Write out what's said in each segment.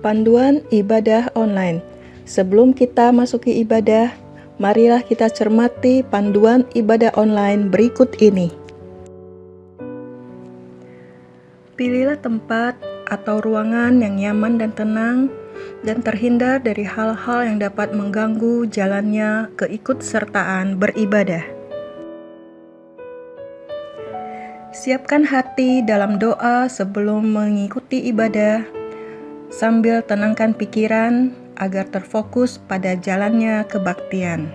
Panduan ibadah online. Sebelum kita masuki ibadah, marilah kita cermati panduan ibadah online berikut ini. Pilihlah tempat atau ruangan yang nyaman dan tenang dan terhindar dari hal-hal yang dapat mengganggu jalannya keikutsertaan beribadah. Siapkan hati dalam doa sebelum mengikuti ibadah, sambil tenangkan pikiran agar terfokus pada jalannya kebaktian.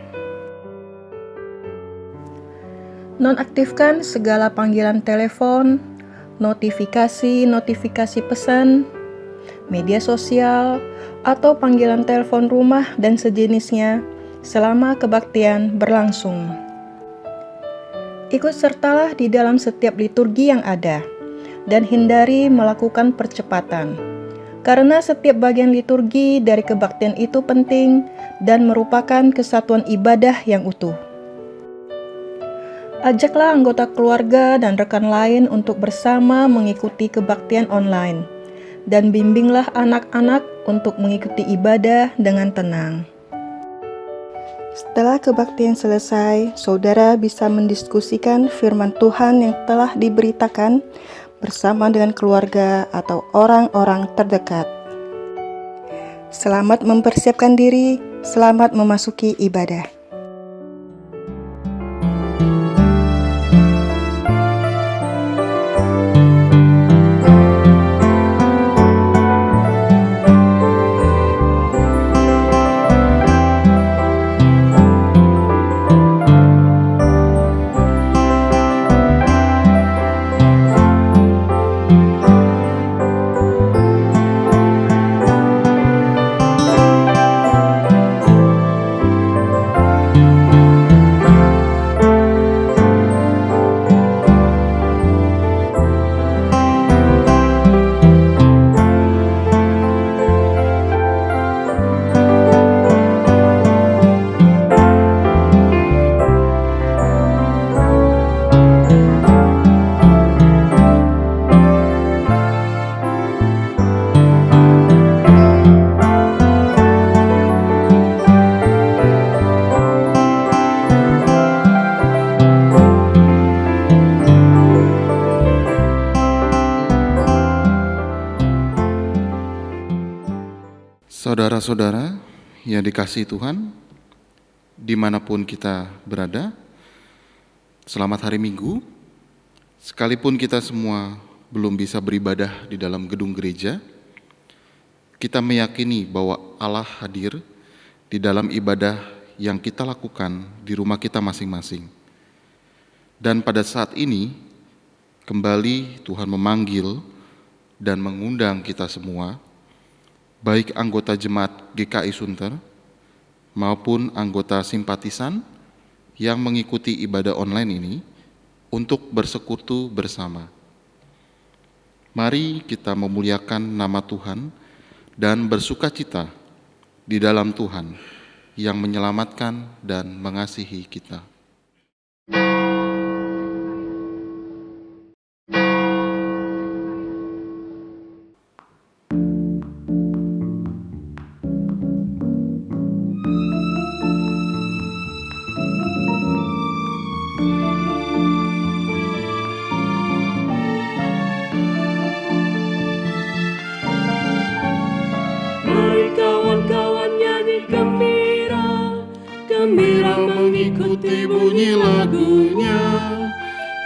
Nonaktifkan segala panggilan telepon, notifikasi pesan, media sosial, atau panggilan telepon rumah dan sejenisnya selama kebaktian berlangsung. Ikut sertalah di dalam setiap liturgi yang ada, dan hindari melakukan percepatan. Karena setiap bagian liturgi dari kebaktian itu penting dan merupakan kesatuan ibadah yang utuh. Ajaklah anggota keluarga dan rekan lain untuk bersama mengikuti kebaktian online, dan bimbinglah anak-anak untuk mengikuti ibadah dengan tenang. Setelah kebaktian selesai, saudara bisa mendiskusikan firman Tuhan yang telah diberitakan bersama dengan keluarga atau orang-orang terdekat. Selamat mempersiapkan diri, selamat memasuki ibadah. Saudara-saudara yang dikasihi Tuhan, dimanapun kita berada, selamat hari Minggu. Sekalipun kita semua belum bisa beribadah di dalam gedung gereja, kita meyakini bahwa Allah hadir di dalam ibadah yang kita lakukan di rumah kita masing-masing. Dan pada saat ini, kembali Tuhan memanggil dan mengundang kita semua, baik anggota jemaat GKI Sunter maupun anggota simpatisan yang mengikuti ibadah online ini untuk bersekutu bersama. Mari kita memuliakan nama Tuhan dan bersukacita di dalam Tuhan yang menyelamatkan dan mengasihi kita. Mengikuti bunyi lagunya.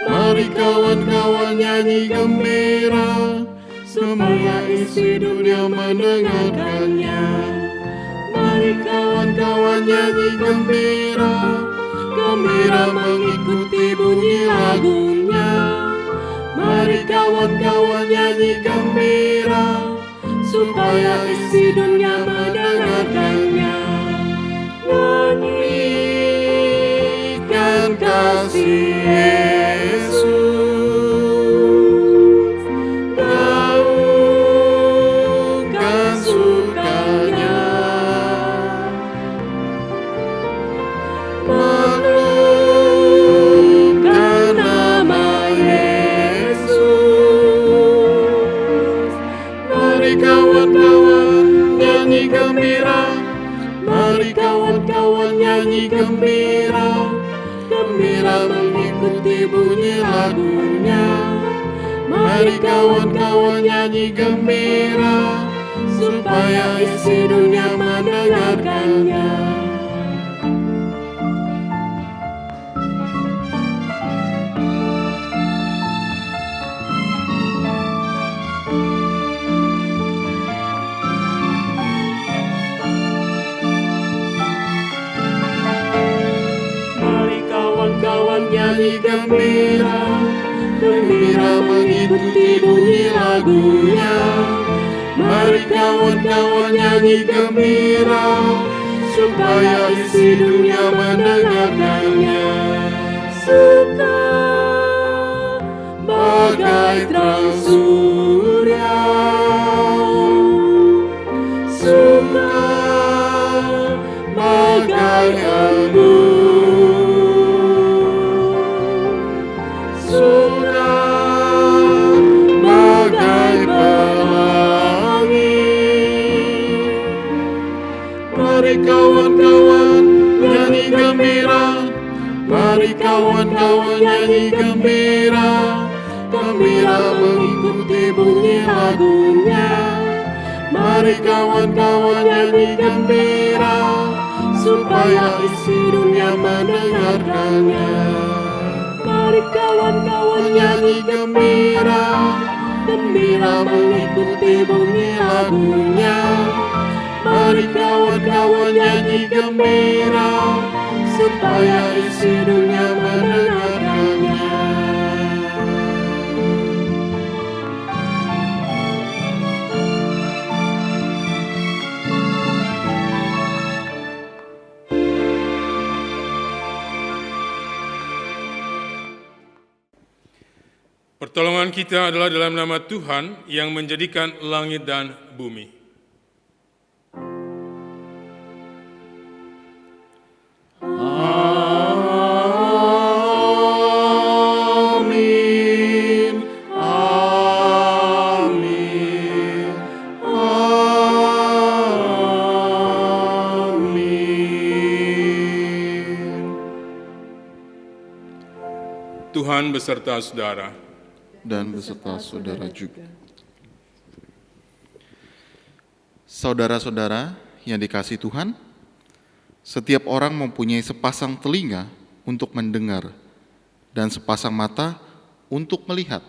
Mari kawan-kawan nyanyi gembira, supaya isi dunia mendengarkannya. Mari kawan-kawan nyanyi gembira, gembira mengikuti bunyi lagunya. Mari kawan-kawan nyanyi gembira, supaya isi dunia mendengarkannya. Nyanyikan kasih Yesus, gaungkan sukanya, maklumkan nama Yesus. Mari kawan-kawan nyanyi gembira, gembira mengikuti bunyi lagunya. Mari kawan-kawan nyanyi gembira, supaya isi dunia mendengarkannya. Mari kawan-kawan nyanyi gembira, gembira mengikuti bunyi lagunya. Mari kawan-kawan nyanyi gembira, supaya isi dunia mendengarkannya. Suka bagai terang surya, suka bagai embun, suka bagai pelangi. Mari kawan-kawan nyanyi gembira, mari kawan-kawan nyanyi gembira, gembira mengikuti bunyi lagunya. Mari kawan-kawan nyanyi gembira, supaya isi dunia mendengarkannya. Mari kawan-kawan nyanyi gembira, gembira mengikuti bunyi lagunya. Mari kawan-kawan nyanyi gembira, supaya isi dunia mendengarkannya. Pertolongan kita adalah dalam nama Tuhan yang menjadikan langit dan bumi. Amin, amin, amin. Tuhan beserta saudara. Dan beserta saudara juga. Saudara-saudara yang dikasihi Tuhan, setiap orang mempunyai sepasang telinga untuk mendengar dan sepasang mata untuk melihat,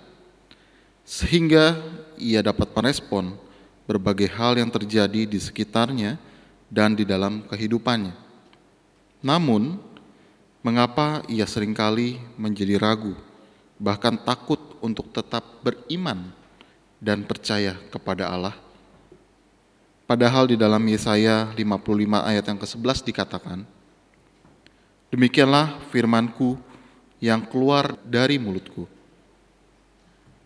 sehingga ia dapat merespon berbagai hal yang terjadi di sekitarnya dan di dalam kehidupannya. Namun, mengapa ia seringkali menjadi ragu, bahkan takut untuk tetap beriman dan percaya kepada Allah? Padahal di dalam Yesaya 55 ayat yang ke-11 dikatakan, "Demikianlah firman-Ku yang keluar dari mulutku.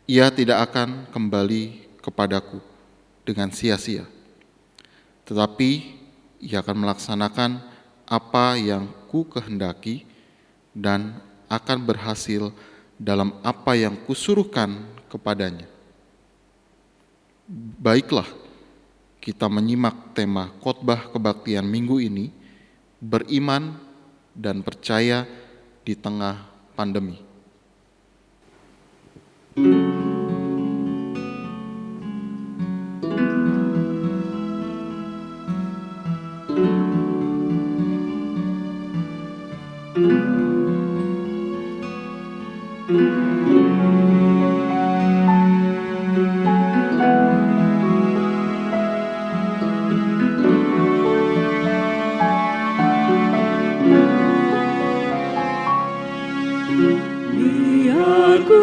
Ia tidak akan kembali kepadaku dengan sia-sia, tetapi ia akan melaksanakan apa yang Ku kehendaki dan akan berhasil dalam apa yang Kusuruhkan kepadanya." Baiklah, kita menyimak tema khotbah kebaktian minggu ini, beriman dan percaya di tengah pandemi. Biar ku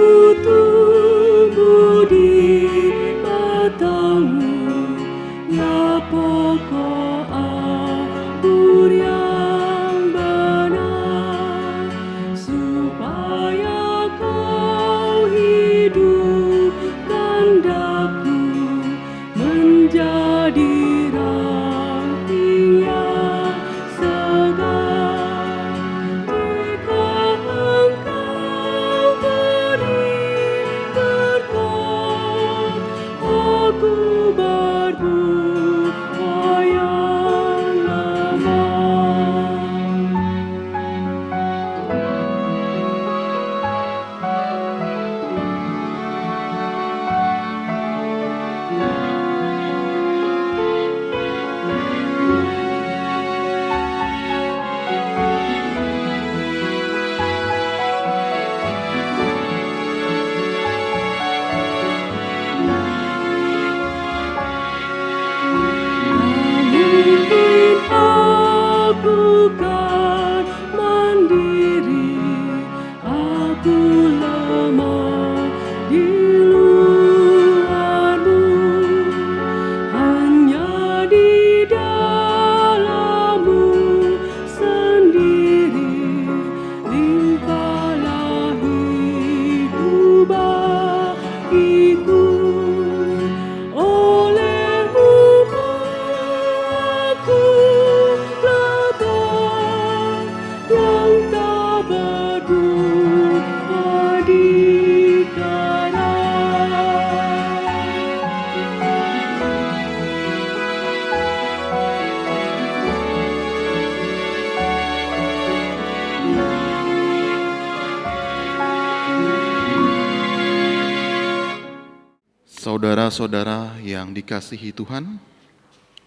Saudara-saudara yang dikasihi Tuhan,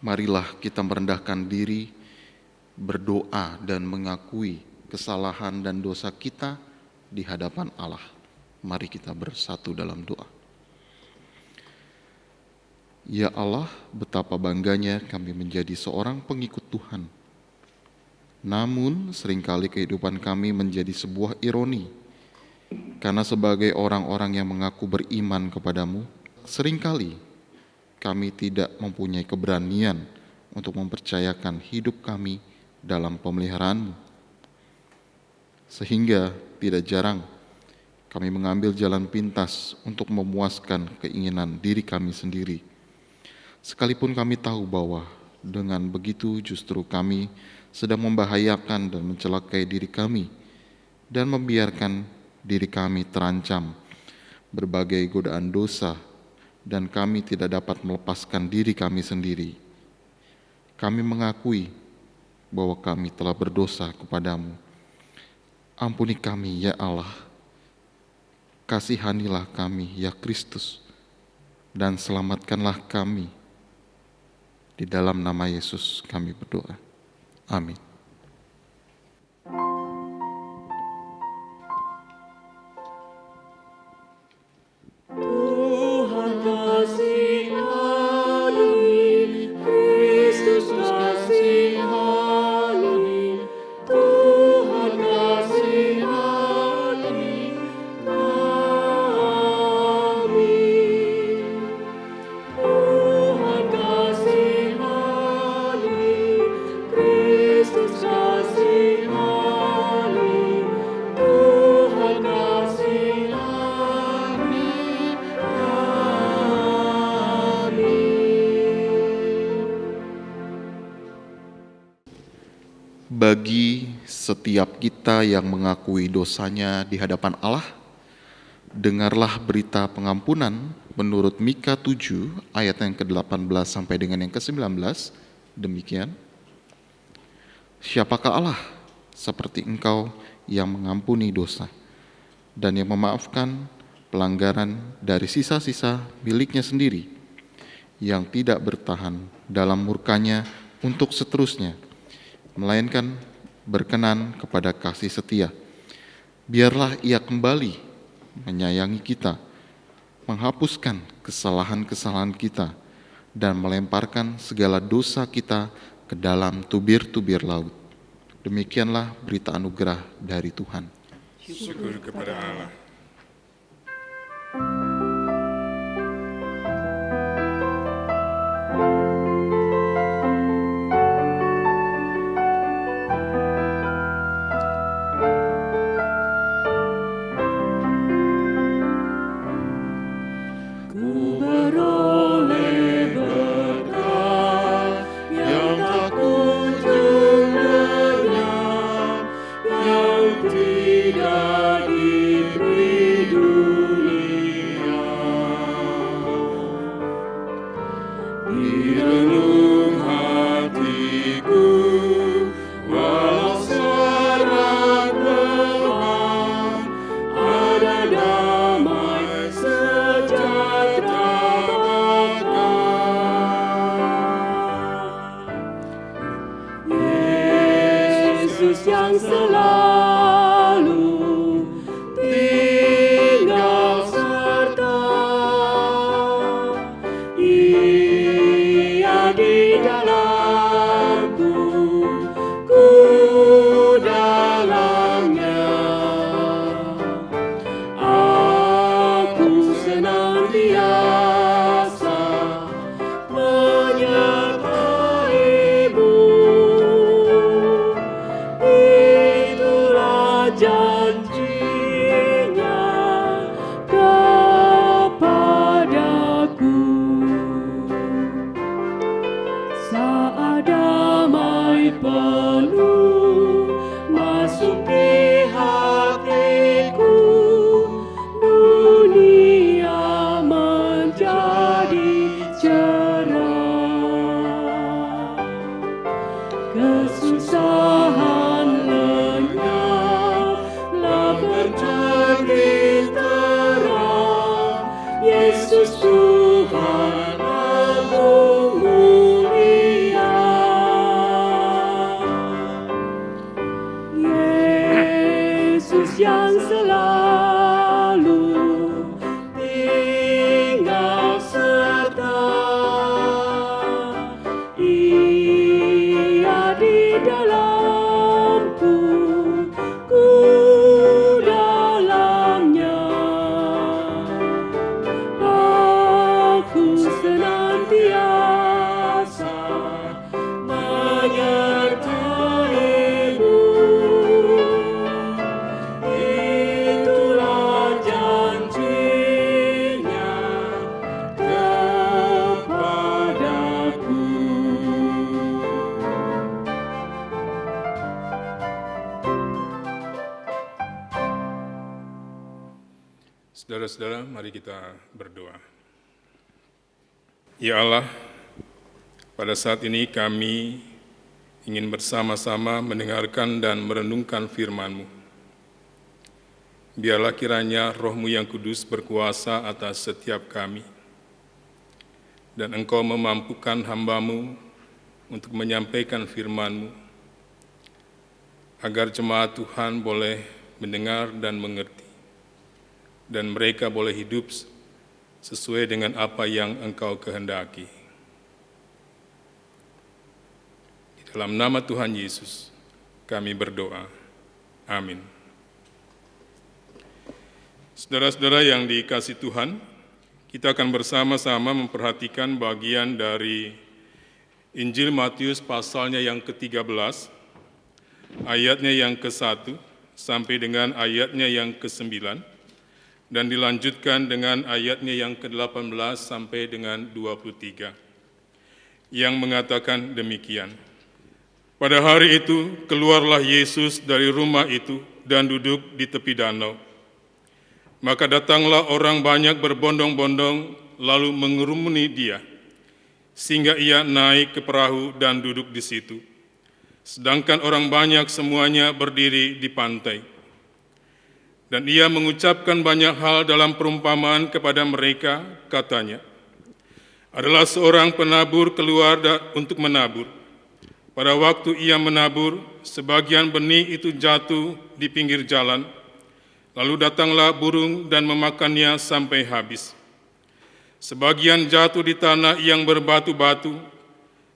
marilah kita merendahkan diri, berdoa dan mengakui kesalahan dan dosa kita di hadapan Allah. Mari kita bersatu dalam doa. Ya Allah, betapa bangganya kami menjadi seorang pengikut Tuhan. Namun seringkali kehidupan kami menjadi sebuah ironi, karena sebagai orang-orang yang mengaku beriman kepadamu, seringkali kami tidak mempunyai keberanian untuk mempercayakan hidup kami dalam pemeliharaan-Mu. Sehingga tidak jarang kami mengambil jalan pintas untuk memuaskan keinginan diri kami sendiri. Sekalipun kami tahu bahwa dengan begitu justru kami sedang membahayakan dan mencelakai diri kami dan membiarkan diri kami terancam berbagai godaan dosa dan kami tidak dapat melepaskan diri kami sendiri. Kami mengakui bahwa kami telah berdosa kepadamu. Ampuni kami ya Allah, kasihanilah kami ya Kristus, dan selamatkanlah kami. Di dalam nama Yesus kami berdoa. Amin. Tuhan kasihani, Kristus kasihani, Tuhan kasihani kami. Tuhan kasihani, Kristus kasihani, Tuhan kasihani kami. Bagi setiap kita yang mengakui dosanya di hadapan Allah, dengarlah berita pengampunan menurut Mika 7 ayat yang ke-18 sampai dengan yang ke-19. Demikian. Siapakah Allah seperti Engkau yang mengampuni dosa dan yang memaafkan pelanggaran dari sisa-sisa miliknya sendiri, yang tidak bertahan dalam murkanya untuk seterusnya, melainkan berkenan kepada kasih setia. Biarlah Ia kembali menyayangi kita, menghapuskan kesalahan-kesalahan kita, dan melemparkan segala dosa kita ke dalam tubir-tubir laut. Demikianlah berita anugerah dari Tuhan. Syukur kepada Allah. Ku beroleh berkat yang tak kunjung lenyap, yang tidak diberi dunia. Di relung hatiku, walau suara berman, ada damai sejahtera bakal. Yesus yang selalu tinggal serta, Ia di dalamku, ku dalamnya. Aku senantiasa menyertai-Mu. Itulah janji-Nya kepadaku. Saat damai penuh masuki hatiku, dunia menjadi cerah. Kesusahan lenyaplah berterbit terang, Yesus Saudara-saudara, mari kita berdoa. Ya Allah, pada saat ini kami ingin bersama-sama mendengarkan dan merenungkan firman-Mu. Biarlah kiranya Roh-Mu yang kudus berkuasa atas setiap kami, dan Engkau memampukan hamba-Mu untuk menyampaikan firman-Mu, agar jemaat Tuhan boleh mendengar dan mengerti, dan mereka boleh hidup sesuai dengan apa yang Engkau kehendaki. Di dalam nama Tuhan Yesus, kami berdoa. Amin. Saudara-saudara yang dikasihi Tuhan, kita akan bersama-sama memperhatikan bagian dari Injil Matius pasalnya yang ke-13, ayatnya yang ke-1 sampai dengan ayatnya yang ke-9, dan dilanjutkan dengan ayatnya yang ke-18 sampai dengan 23, yang mengatakan demikian. Pada hari itu, keluarlah Yesus dari rumah itu dan duduk di tepi danau. Maka datanglah orang banyak berbondong-bondong, lalu mengerumuni dia, sehingga ia naik ke perahu dan duduk di situ. Sedangkan orang banyak semuanya berdiri di pantai. Dan ia mengucapkan banyak hal dalam perumpamaan kepada mereka, katanya, adalah seorang penabur keluar untuk menabur. Pada waktu ia menabur, sebagian benih itu jatuh di pinggir jalan, lalu datanglah burung dan memakannya sampai habis. Sebagian jatuh di tanah yang berbatu-batu,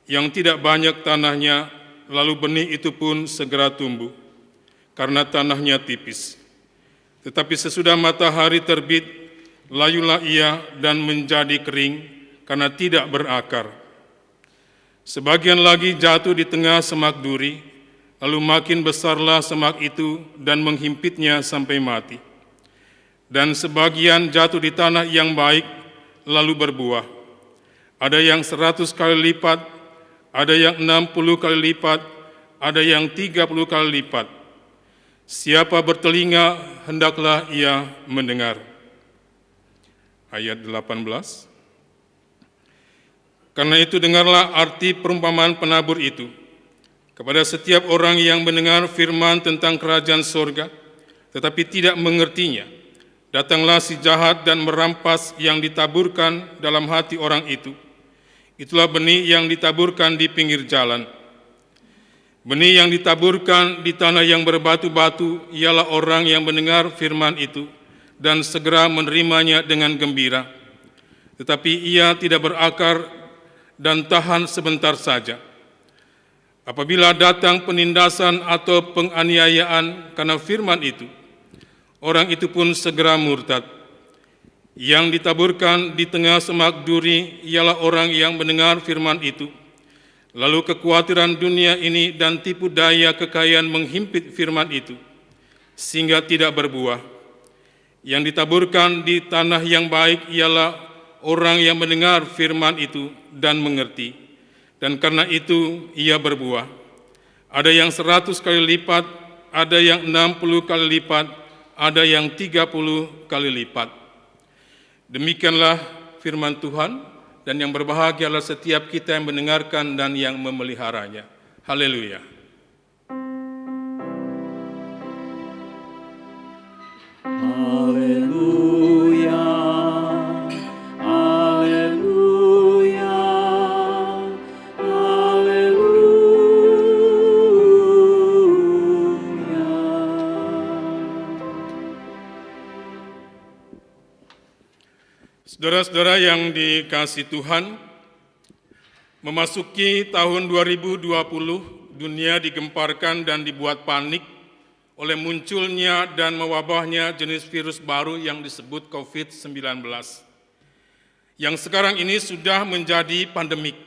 yang tidak banyak tanahnya, lalu benih itu pun segera tumbuh, karena tanahnya tipis. Tetapi sesudah matahari terbit, layulah ia dan menjadi kering karena tidak berakar. Sebagian lagi jatuh di tengah semak duri, lalu makin besarlah semak itu dan menghimpitnya sampai mati. Dan sebagian jatuh di tanah yang baik, lalu berbuah. Ada yang 100 kali lipat, ada yang 60 kali lipat, ada yang 30 kali lipat. Siapa bertelinga, hendaklah ia mendengar. Ayat 18. Karena itu dengarlah arti perumpamaan penabur itu. Kepada setiap orang yang mendengar firman tentang kerajaan sorga, tetapi tidak mengertinya, datanglah si jahat dan merampas yang ditaburkan dalam hati orang itu. Itulah benih yang ditaburkan di pinggir jalan. Benih yang ditaburkan di tanah yang berbatu-batu ialah orang yang mendengar firman itu dan segera menerimanya dengan gembira. Tetapi ia tidak berakar dan tahan sebentar saja. Apabila datang penindasan atau penganiayaan karena firman itu, orang itu pun segera murtad. Yang ditaburkan di tengah semak duri ialah orang yang mendengar firman itu. Lalu kekhawatiran dunia ini dan tipu daya kekayaan menghimpit firman itu, sehingga tidak berbuah. Yang ditaburkan di tanah yang baik ialah orang yang mendengar firman itu dan mengerti, dan karena itu ia berbuah. Ada yang 100 kali lipat, ada yang 60 kali lipat, ada yang 30 kali lipat. Demikianlah firman Tuhan. Dan yang berbahagia adalah setiap kita yang mendengarkan dan yang memeliharanya. Haleluya. Haleluya, haleluya, haleluya. Saudara-saudara yang dikasihi Tuhan, memasuki tahun 2020, dunia digemparkan dan dibuat panik oleh munculnya dan mewabahnya jenis virus baru yang disebut COVID-19, yang sekarang ini sudah menjadi pandemik.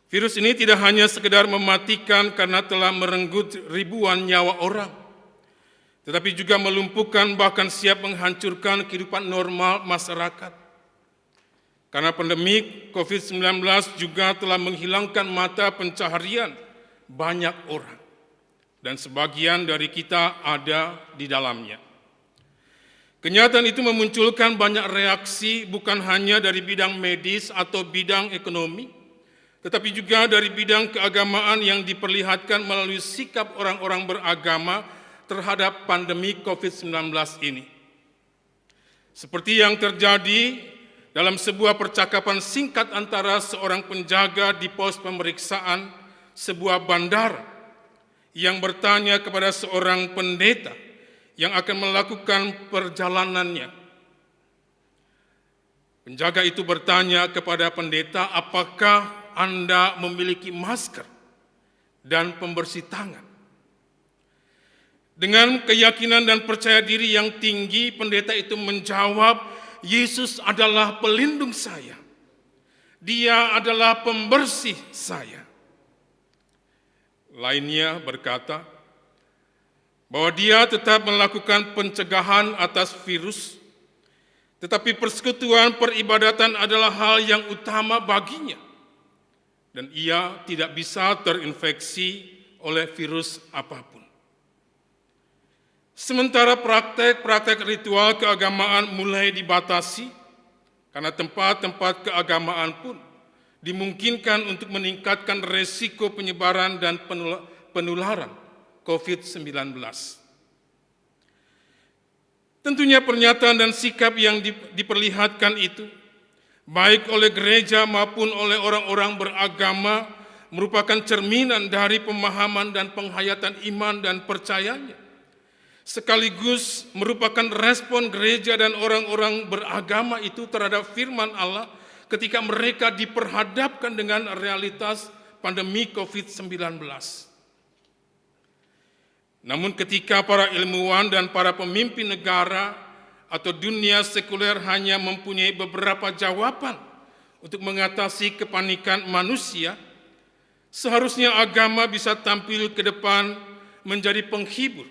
Virus ini tidak hanya sekedar mematikan karena telah merenggut ribuan nyawa orang, tetapi juga melumpuhkan bahkan siap menghancurkan kehidupan normal masyarakat. Karena pandemi COVID-19 juga telah menghilangkan mata pencaharian banyak orang, dan sebagian dari kita ada di dalamnya. Kenyataan itu memunculkan banyak reaksi bukan hanya dari bidang medis atau bidang ekonomi, tetapi juga dari bidang keagamaan yang diperlihatkan melalui sikap orang-orang beragama terhadap pandemi COVID-19 ini. Seperti yang terjadi dalam sebuah percakapan singkat antara seorang penjaga di pos pemeriksaan sebuah bandara yang bertanya kepada seorang pendeta yang akan melakukan perjalanannya. Penjaga itu bertanya kepada pendeta, apakah Anda memiliki masker dan pembersih tangan? Dengan keyakinan dan percaya diri yang tinggi, pendeta itu menjawab, Yesus adalah pelindung saya. Dia adalah pembersih saya. Lainnya berkata bahwa dia tetap melakukan pencegahan atas virus, tetapi persekutuan peribadatan adalah hal yang utama baginya, dan ia tidak bisa terinfeksi oleh virus apapun. Sementara praktek-praktek ritual keagamaan mulai dibatasi, karena tempat-tempat keagamaan pun dimungkinkan untuk meningkatkan resiko penyebaran dan penularan COVID-19. Tentunya pernyataan dan sikap yang diperlihatkan itu, baik oleh gereja maupun oleh orang-orang beragama, merupakan cerminan dari pemahaman dan penghayatan iman dan percayanya, sekaligus merupakan respon gereja dan orang-orang beragama itu terhadap firman Allah ketika mereka diperhadapkan dengan realitas pandemi COVID-19. Namun ketika para ilmuwan dan para pemimpin negara atau dunia sekuler hanya mempunyai beberapa jawaban untuk mengatasi kepanikan manusia, seharusnya agama bisa tampil ke depan menjadi penghibur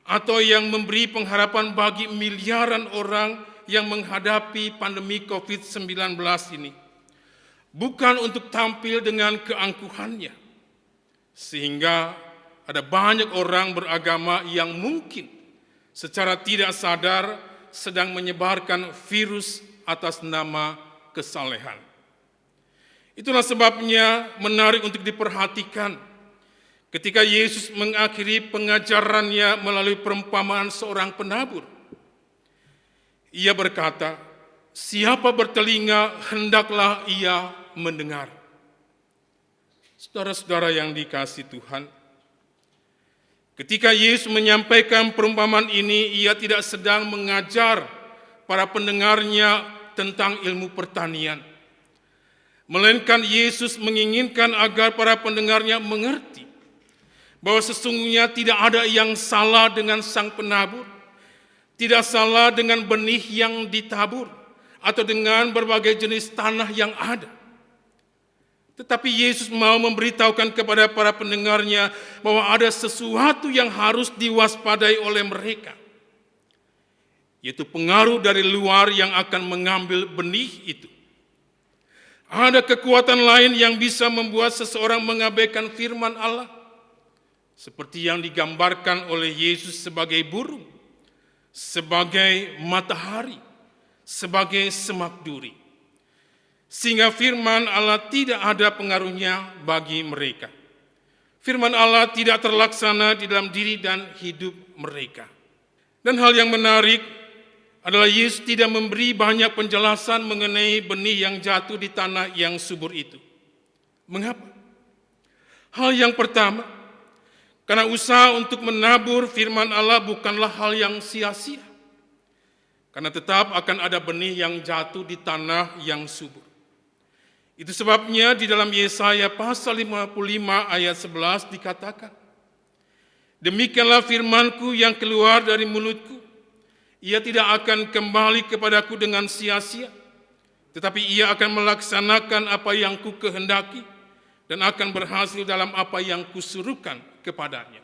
atau yang memberi pengharapan bagi miliaran orang yang menghadapi pandemi COVID-19 ini. Bukan untuk tampil dengan keangkuhannya, sehingga ada banyak orang beragama yang mungkin secara tidak sadar sedang menyebarkan virus atas nama kesalehan. Itulah sebabnya menarik untuk diperhatikan ketika Yesus mengakhiri pengajarannya melalui perumpamaan seorang penabur. Ia berkata, siapa bertelinga hendaklah ia mendengar. Saudara-saudara yang dikasihi Tuhan, ketika Yesus menyampaikan perumpamaan ini, ia tidak sedang mengajar para pendengarnya tentang ilmu pertanian, melainkan Yesus menginginkan agar para pendengarnya mengerti bahwa sesungguhnya tidak ada yang salah dengan sang penabur, tidak salah dengan benih yang ditabur, atau dengan berbagai jenis tanah yang ada. Tetapi Yesus mau memberitahukan kepada para pendengarnya bahwa ada sesuatu yang harus diwaspadai oleh mereka, yaitu pengaruh dari luar yang akan mengambil benih itu. Ada kekuatan lain yang bisa membuat seseorang mengabaikan firman Allah, seperti yang digambarkan oleh Yesus sebagai burung, sebagai matahari, sebagai semak duri, sehingga firman Allah tidak ada pengaruhnya bagi mereka. Firman Allah tidak terlaksana di dalam diri dan hidup mereka. Dan hal yang menarik adalah Yesus tidak memberi banyak penjelasan mengenai benih yang jatuh di tanah yang subur itu. Mengapa? Hal yang pertama, karena usaha untuk menabur firman Allah bukanlah hal yang sia-sia. Karena tetap akan ada benih yang jatuh di tanah yang subur. Itu sebabnya di dalam Yesaya pasal 55 ayat 11 dikatakan, demikianlah firmanku yang keluar dari mulutku, ia tidak akan kembali kepadaku dengan sia-sia, tetapi ia akan melaksanakan apa yang ku kehendaki dan akan berhasil dalam apa yang kusuruhkan kepadanya.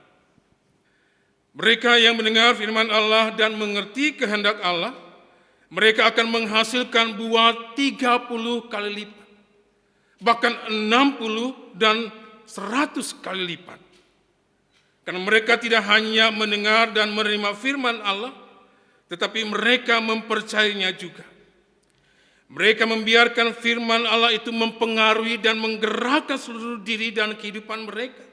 Mereka yang mendengar firman Allah dan mengerti kehendak Allah, mereka akan menghasilkan buah 30 kali lipat, bahkan 60 dan 100 kali lipat. Karena mereka tidak hanya mendengar dan menerima firman Allah, tetapi mereka mempercayainya juga. Mereka membiarkan firman Allah itu mempengaruhi dan menggerakkan seluruh diri dan kehidupan mereka,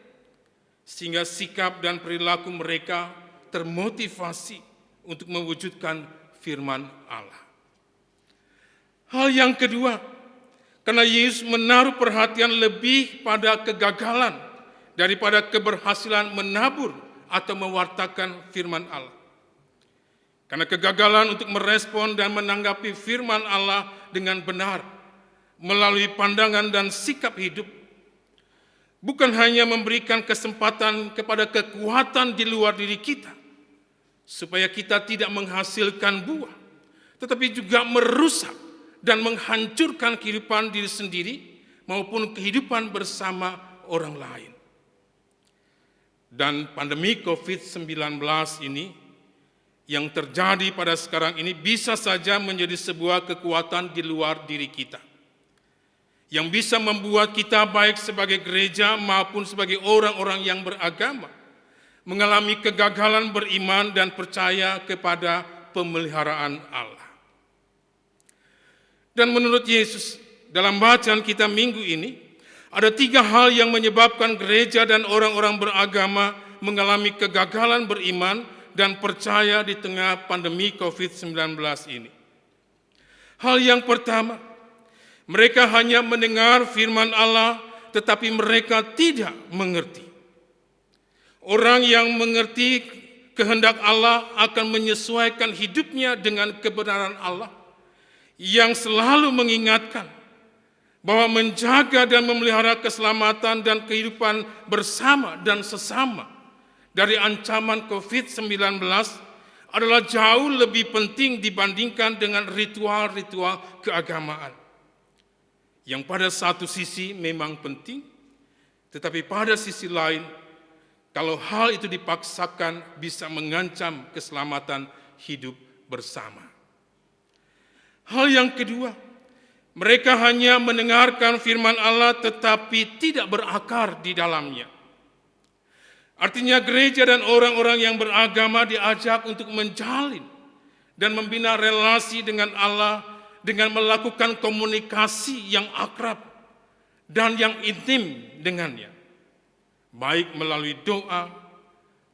sehingga sikap dan perilaku mereka termotivasi untuk mewujudkan firman Allah. Hal yang kedua, karena Yesus menaruh perhatian lebih pada kegagalan daripada keberhasilan menabur atau mewartakan firman Allah. Karena kegagalan untuk merespon dan menanggapi firman Allah dengan benar melalui pandangan dan sikap hidup bukan hanya memberikan kesempatan kepada kekuatan di luar diri kita supaya kita tidak menghasilkan buah, tetapi juga merusak dan menghancurkan kehidupan diri sendiri maupun kehidupan bersama orang lain. Dan pandemi COVID-19 ini yang terjadi pada sekarang ini bisa saja menjadi sebuah kekuatan di luar diri kita, yang bisa membuat kita baik sebagai gereja maupun sebagai orang-orang yang beragama mengalami kegagalan beriman dan percaya kepada pemeliharaan Allah. Dan menurut Yesus, dalam bacaan kita minggu ini, ada 3 hal yang menyebabkan gereja dan orang-orang beragama mengalami kegagalan beriman dan percaya di tengah pandemi COVID-19 ini. Hal yang pertama, mereka hanya mendengar firman Allah, tetapi mereka tidak mengerti. Orang yang mengerti kehendak Allah akan menyesuaikan hidupnya dengan kebenaran Allah, yang selalu mengingatkan bahwa menjaga dan memelihara keselamatan dan kehidupan bersama dan sesama dari ancaman COVID-19 adalah jauh lebih penting dibandingkan dengan ritual-ritual keagamaan, yang pada satu sisi memang penting, tetapi pada sisi lain, kalau hal itu dipaksakan bisa mengancam keselamatan hidup bersama. Hal yang kedua, mereka hanya mendengarkan firman Allah tetapi tidak berakar di dalamnya. Artinya gereja dan orang-orang yang beragama diajak untuk menjalin dan membina relasi dengan Allah dengan melakukan komunikasi yang akrab dan yang intim dengannya, baik melalui doa,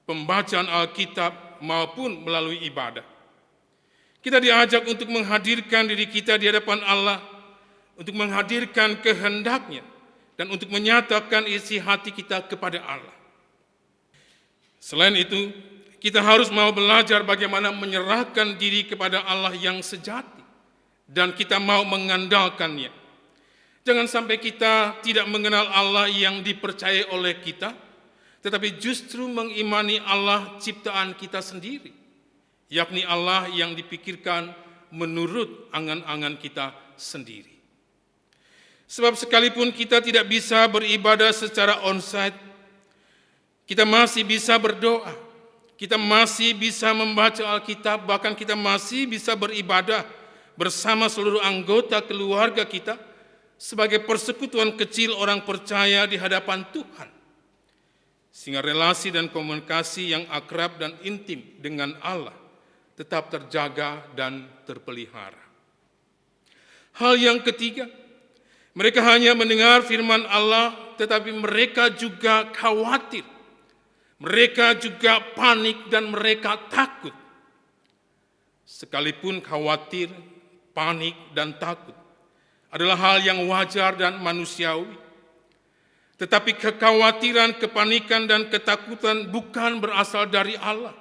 pembacaan Alkitab maupun melalui ibadah. Kita diajak untuk menghadirkan diri kita di hadapan Allah, untuk menghadirkan kehendaknya, dan untuk menyatakan isi hati kita kepada Allah. Selain itu, kita harus mau belajar bagaimana menyerahkan diri kepada Allah yang sejati, dan kita mau mengandalkannya. Jangan sampai kita tidak mengenal Allah yang dipercayai oleh kita, tetapi justru mengimani Allah ciptaan kita sendiri, yakni Allah yang dipikirkan menurut angan-angan kita sendiri. Sebab sekalipun kita tidak bisa beribadah secara onsite, kita masih bisa berdoa, kita masih bisa membaca Alkitab, bahkan kita masih bisa beribadah bersama seluruh anggota keluarga kita sebagai persekutuan kecil orang percaya di hadapan Tuhan. Sehingga relasi dan komunikasi yang akrab dan intim dengan Allah tetap terjaga dan terpelihara. Hal yang ketiga, mereka hanya mendengar firman Allah, tetapi mereka juga khawatir. Mereka juga panik dan mereka takut. Sekalipun khawatir, panik, dan takut adalah hal yang wajar dan manusiawi, tetapi kekhawatiran, kepanikan, dan ketakutan bukan berasal dari Allah.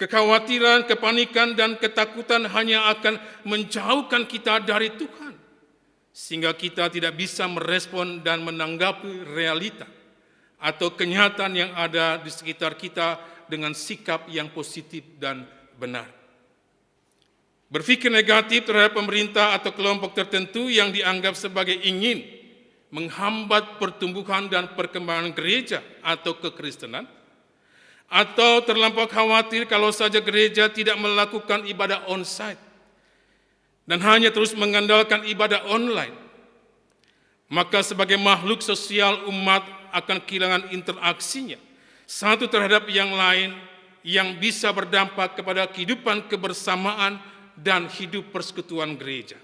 Kekhawatiran, kepanikan, dan ketakutan hanya akan menjauhkan kita dari Tuhan, sehingga kita tidak bisa merespon dan menanggapi realita atau kenyataan yang ada di sekitar kita dengan sikap yang positif dan benar. Berpikir negatif terhadap pemerintah atau kelompok tertentu yang dianggap sebagai ingin menghambat pertumbuhan dan perkembangan gereja atau kekristenan, atau terlampau khawatir kalau saja gereja tidak melakukan ibadah onsite dan hanya terus mengandalkan ibadah online, maka sebagai makhluk sosial umat akan kehilangan interaksinya satu terhadap yang lain yang bisa berdampak kepada kehidupan kebersamaan dan hidup persekutuan gereja.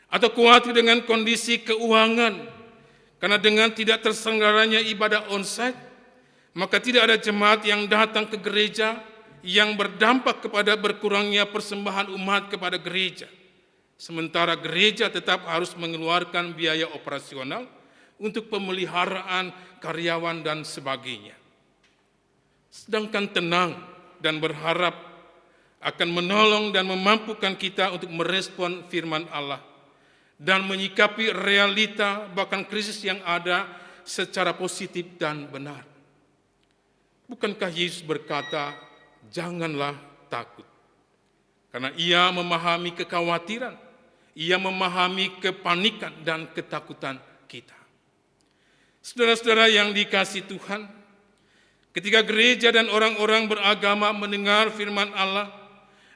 Atau khawatir dengan kondisi keuangan, karena dengan tidak terselenggaranya ibadah onsite, maka tidak ada jemaat yang datang ke gereja, yang berdampak kepada berkurangnya persembahan umat kepada gereja. Sementara gereja tetap harus mengeluarkan biaya operasional untuk pemeliharaan karyawan dan sebagainya. Sedangkan tenang dan berharap akan menolong dan memampukan kita untuk merespon firman Allah dan menyikapi realita bahkan krisis yang ada secara positif dan benar. Bukankah Yesus berkata, janganlah takut. Karena ia memahami kekhawatiran, ia memahami kepanikan dan ketakutan kita. Saudara-saudara yang dikasihi Tuhan, ketika gereja dan orang-orang beragama mendengar firman Allah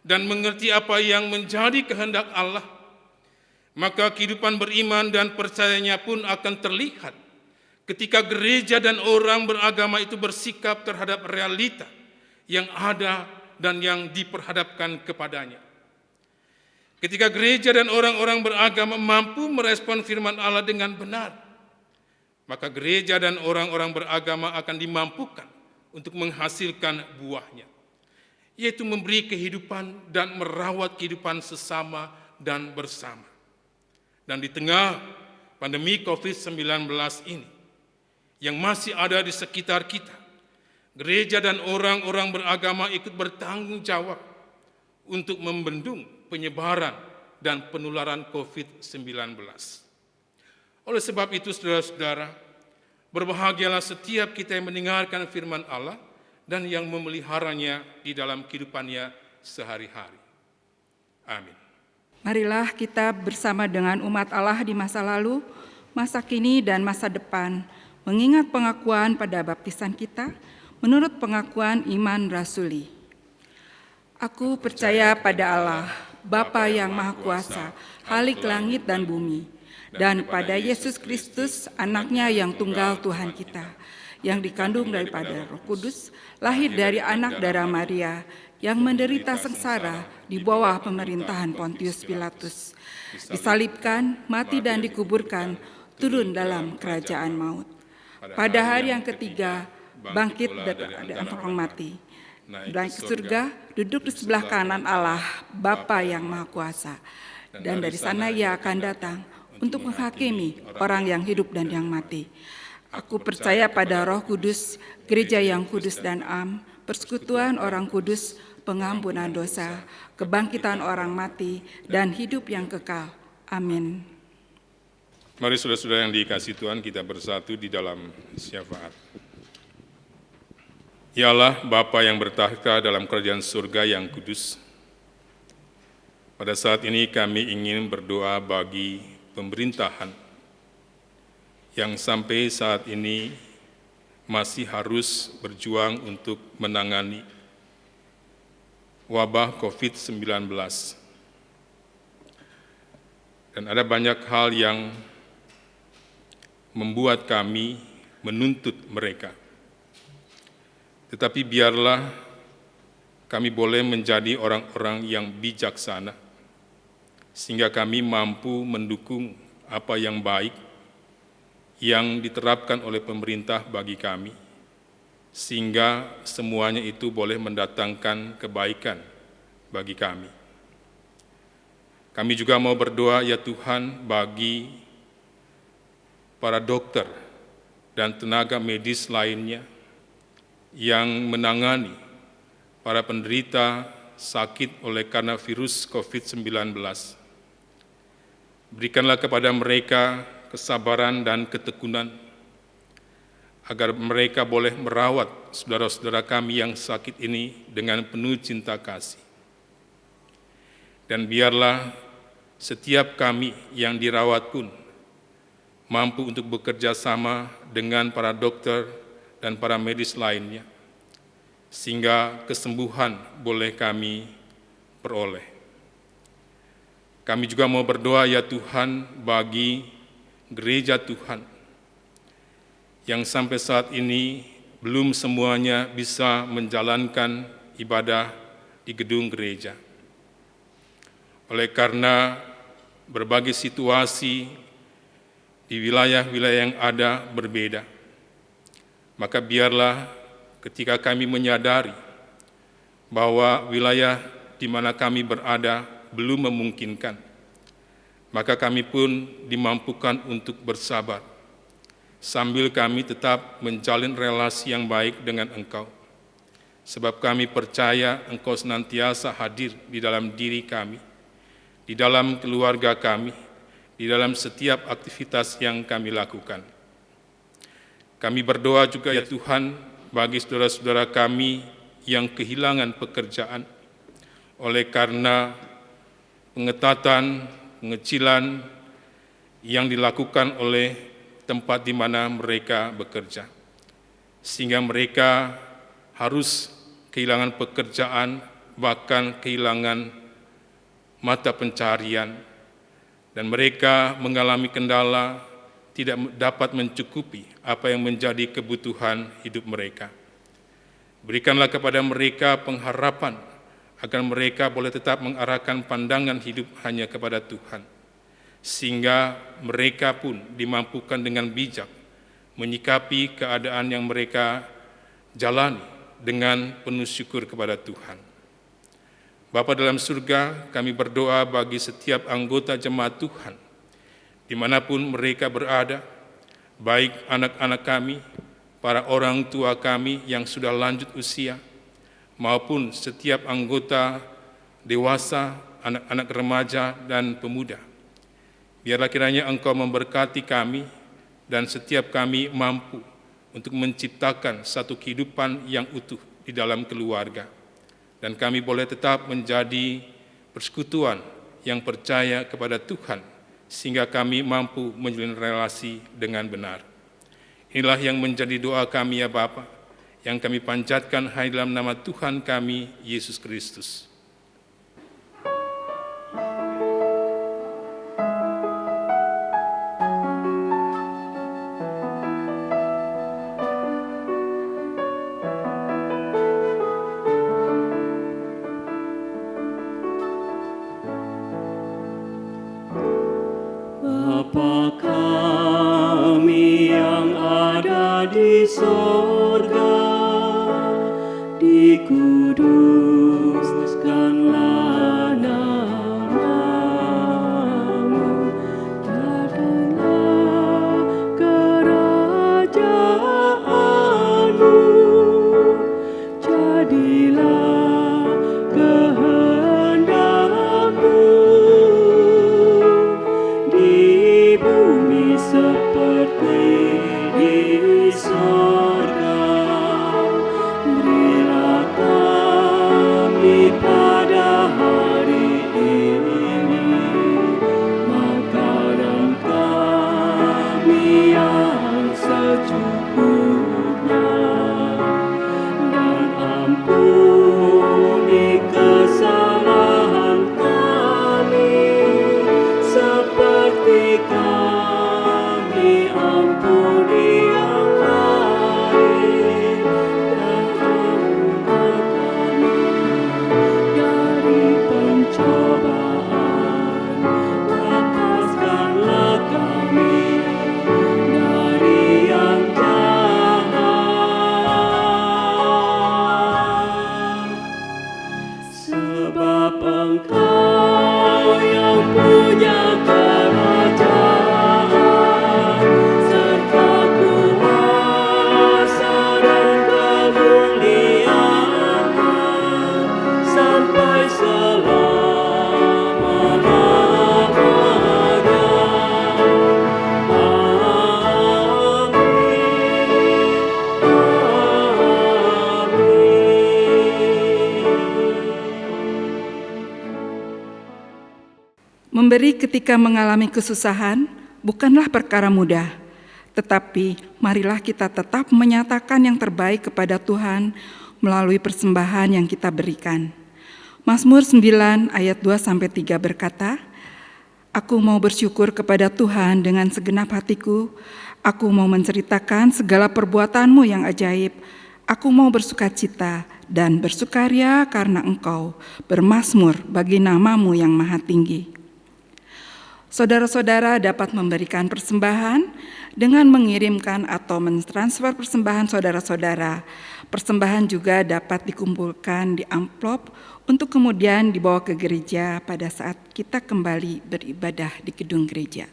dan mengerti apa yang menjadi kehendak Allah, maka kehidupan beriman dan percayanya pun akan terlihat ketika gereja dan orang beragama itu bersikap terhadap realita yang ada dan yang diperhadapkan kepadanya. Ketika gereja dan orang-orang beragama mampu merespon firman Allah dengan benar, maka gereja dan orang-orang beragama akan dimampukan untuk menghasilkan buahnya, yaitu memberi kehidupan dan merawat kehidupan sesama dan bersama. Dan di tengah pandemi COVID-19 ini, yang masih ada di sekitar kita, gereja dan orang-orang beragama ikut bertanggung jawab untuk membendung penyebaran dan penularan COVID-19. Oleh sebab itu, saudara-saudara, berbahagialah setiap kita yang mendengarkan firman Allah dan yang memeliharanya di dalam kehidupannya sehari-hari. Amin. Marilah kita bersama dengan umat Allah di masa lalu, masa kini, dan masa depan, mengingat pengakuan pada baptisan kita, menurut pengakuan iman rasuli. Aku percaya pada Allah, Bapa yang Maha Kuasa, Khalik langit dan bumi, dan pada Yesus Kristus, anaknya yang tunggal Tuhan kita, yang dikandung daripada Roh Kudus, lahir dari anak darah Maria, yang menderita sengsara di bawah pemerintahan Pontius Pilatus, disalibkan, mati dan dikuburkan, turun dalam kerajaan maut. Pada hari yang ketiga, bangkit dari antara orang mati, naik ke surga, duduk di sebelah kanan Allah, Bapa yang Maha Kuasa, dan dari sana ia akan datang untuk menghakimi orang yang hidup dan yang mati. Aku percaya pada Roh Kudus, gereja yang kudus dan am, persekutuan orang kudus, pengampunan dosa, kebangkitan orang mati, dan hidup yang kekal. Amin. Mari saudara-saudara yang dikasihi Tuhan, kita bersatu di dalam syafaat. Ya Allah, Bapa yang bertahta dalam kerajaan surga yang kudus, pada saat ini kami ingin berdoa bagi pemerintahan yang sampai saat ini masih harus berjuang untuk menangani wabah COVID-19. Dan ada banyak hal yang membuat kami menuntut mereka. Tetapi biarlah kami boleh menjadi orang-orang yang bijaksana, sehingga kami mampu mendukung apa yang baik yang diterapkan oleh pemerintah bagi kami, sehingga semuanya itu boleh mendatangkan kebaikan bagi kami. Kami juga mau berdoa, ya Tuhan, bagi para dokter dan tenaga medis lainnya yang menangani para penderita sakit oleh karena virus COVID-19. Berikanlah kepada mereka kesabaran dan ketekunan, agar mereka boleh merawat saudara-saudara kami yang sakit ini dengan penuh cinta kasih. Dan biarlah setiap kami yang dirawat pun mampu untuk bekerja sama dengan para dokter dan para medis lainnya, sehingga kesembuhan boleh kami peroleh. Kami juga mau berdoa, ya Tuhan, bagi gereja Tuhan yang sampai saat ini belum semuanya bisa menjalankan ibadah di gedung gereja. Oleh karena berbagai situasi di wilayah-wilayah yang ada berbeda, maka biarlah ketika kami menyadari bahwa wilayah di mana kami berada belum memungkinkan, maka kami pun dimampukan untuk bersabar, sambil kami tetap menjalin relasi yang baik dengan Engkau. Sebab kami percaya Engkau senantiasa hadir di dalam diri kami, di dalam keluarga kami, di dalam setiap aktivitas yang kami lakukan. Kami berdoa juga ya Tuhan bagi saudara-saudara kami yang kehilangan pekerjaan oleh karena pengetatan, pengecilan yang dilakukan oleh tempat di mana mereka bekerja, sehingga mereka harus kehilangan pekerjaan, bahkan kehilangan mata pencarian, dan mereka mengalami kendala tidak dapat mencukupi apa yang menjadi kebutuhan hidup mereka. Berikanlah kepada mereka pengharapan agar mereka boleh tetap mengarahkan pandangan hidup hanya kepada Tuhan, sehingga mereka pun dimampukan dengan bijak menyikapi keadaan yang mereka jalani dengan penuh syukur kepada Tuhan. Bapa dalam surga, kami berdoa bagi setiap anggota jemaat Tuhan, dimanapun mereka berada, baik anak-anak kami, para orang tua kami yang sudah lanjut usia, maupun setiap anggota dewasa, anak-anak remaja, dan pemuda. Biarlah kiranya Engkau memberkati kami dan setiap kami mampu untuk menciptakan satu kehidupan yang utuh di dalam keluarga. Dan kami boleh tetap menjadi persekutuan yang percaya kepada Tuhan, sehingga kami mampu menjalin relasi dengan benar. Inilah yang menjadi doa kami ya Bapa, yang kami panjatkan hanya dalam nama Tuhan kami, Yesus Kristus. Bapa kami yang ada di sorga, dikuduskanlah namamu, datanglah kerajaanmu, jadilah kehendakmu di bumi seperti di sorga. Berilah kami pada hari ini makanan kami yang secukupnya, dan ampuni kesalahan kami seperti kami ampuni yang lain, dan jauhkan kami dari pencobaan, lepaskanlah kami dari yang jahat. Sebab Engkau yang punya kerajaan serta kuasa dan kemuliaan sampai selama-lamanya. Memberi ketika mengalami kesusahan bukanlah perkara mudah, tetapi marilah kita tetap menyatakan yang terbaik kepada Tuhan melalui persembahan yang kita berikan. Mazmur 9 ayat 2-3 berkata, "Aku mau bersyukur kepada Tuhan dengan segenap hatiku, Aku mau menceritakan segala perbuatan-Mu yang ajaib. Aku mau bersukacita dan bersukaria karena Engkau, bermazmur bagi nama-Mu yang maha tinggi. Saudara-saudara dapat memberikan persembahan dengan mengirimkan atau mentransfer persembahan saudara-saudara. Persembahan juga dapat dikumpulkan di amplop untuk kemudian dibawa ke gereja pada saat kita kembali beribadah di gedung gereja.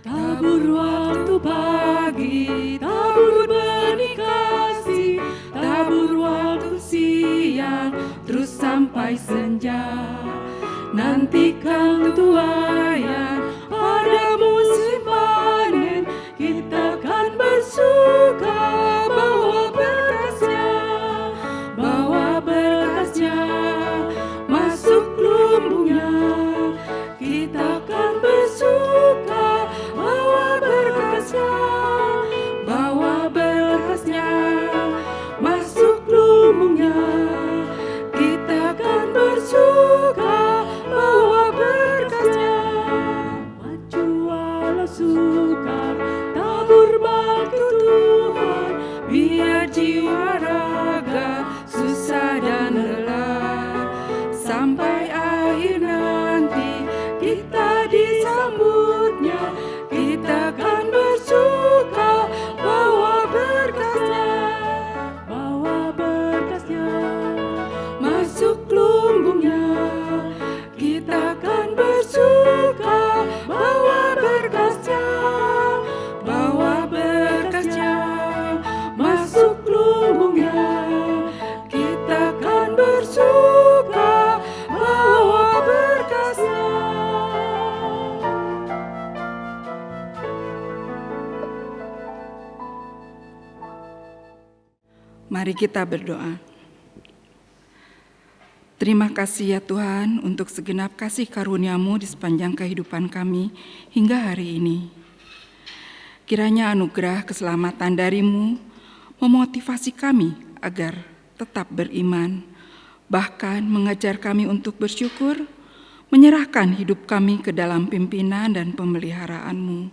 Tabur waktu pagi, tabur benih kasih, tabur waktu siang, terus sampai senja. Nantikan tuaian pada musim panen, kita kan bersuka bawa berkasnya, masuk lumbungnya. Kita kan bersuka bawa berkasnya, masuk lumbungnya. Kita kan bersuka bawa berkasnya. Maju walau sukar, tabur bakti Tuhan, biar jiwa raga susah dan lelah. Sampai akhir nanti kita disambutnya, kita kan bersuka bawa berkasnya, masuk lumbungnya. Kita kan bersuka bawa berkasnya, masuk lumbungnya. Kita kan bersuka bawa berkasnya. Mari kita berdoa. Terima kasih ya Tuhan untuk segenap kasih karunia-Mu di sepanjang kehidupan kami hingga hari ini. Kiranya anugerah keselamatan dari-Mu memotivasi kami agar tetap beriman, bahkan mengajar kami untuk bersyukur, menyerahkan hidup kami ke dalam pimpinan dan pemeliharaan-Mu.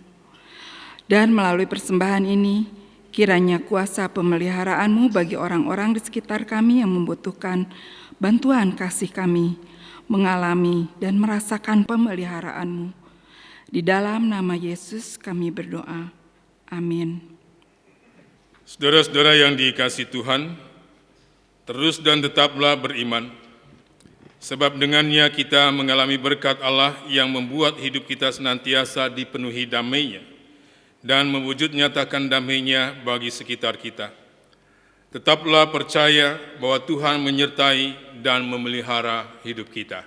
Dan melalui persembahan ini, kiranya kuasa pemeliharaan-Mu bagi orang-orang di sekitar kami yang membutuhkan bantuan kasih kami, mengalami dan merasakan pemeliharaan-Mu. Di dalam nama Yesus kami berdoa. Amin. Saudara-saudara yang dikasihi Tuhan, terus dan tetaplah beriman, sebab dengannya kita mengalami berkat Allah yang membuat hidup kita senantiasa dipenuhi damai-Nya dan mewujud nyatakan damai-Nya bagi sekitar kita. Tetaplah percaya bahwa Tuhan menyertai dan memelihara hidup kita.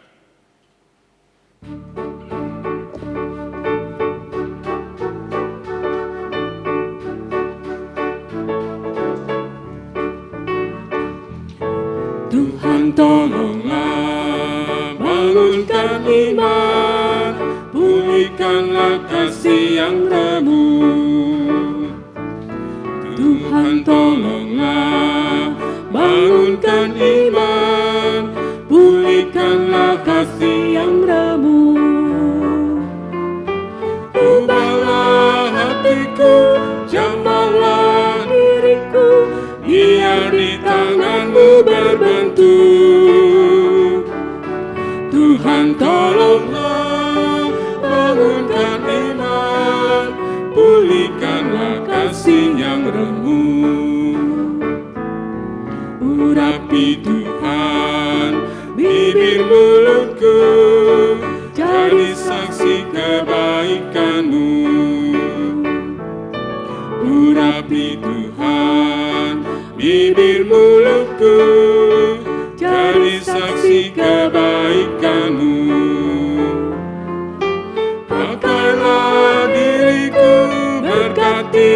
Tuhan tolonglah, bangunkan iman, pulihkanlah kasih yang remuk. Tuhan tolonglah, bangunkan iman, pulihkanlah kasih yang remuk. Ubahlah hatiku, jamahlah diriku, biar di tangan-Mu berbentuk. Tuhan tolonglah, bangunkan iman, pulihkanlah kasih yang remuk. Urapi Tuhan bibir mulutku, jadi saksi kebaikan-Mu. Urapi Tuhan bibir mulutku, jadi saksi kebaikan-Mu. Pakailah diriku, berkati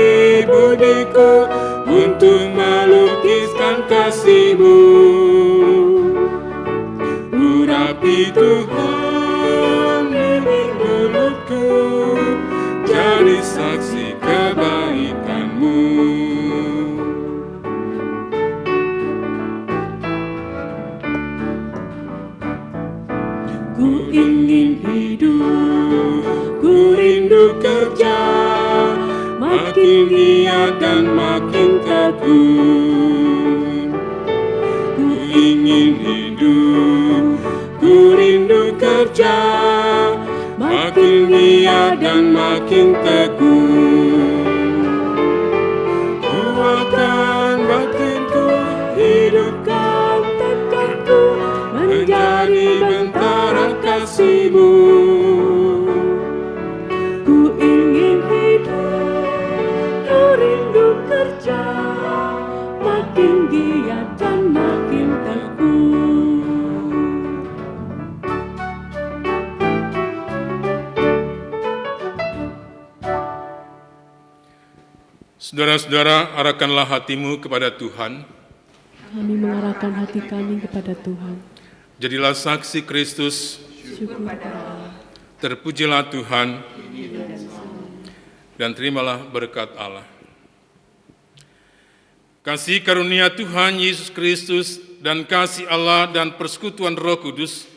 budiku, untuk melukiskan kasih-Mu. Urapi Tuhan bibir mulutku, jadi saksi kebaikan-Mu. makin giat dan makin tekun. Ku ingin hidup, ku rindu kerja, makin giat dan makin tekun. Kuatkan batinku, hidupkan tekadku, menjadi bentara kasih-Mu. Ku ingin hidup, ku rindu kerja, makin giat dan makin tekun. Saudara-saudara, arahkanlah hatimu kepada Tuhan. Kami mengarahkan hati kami kepada Tuhan. Jadilah saksi Kristus. Syukur kepada Allah. Terpujilah Tuhan. Dan terimalah berkat Allah. Kasih karunia Tuhan Yesus Kristus dan kasih Allah dan persekutuan Roh Kudus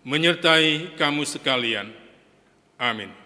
menyertai kamu sekalian. Amin.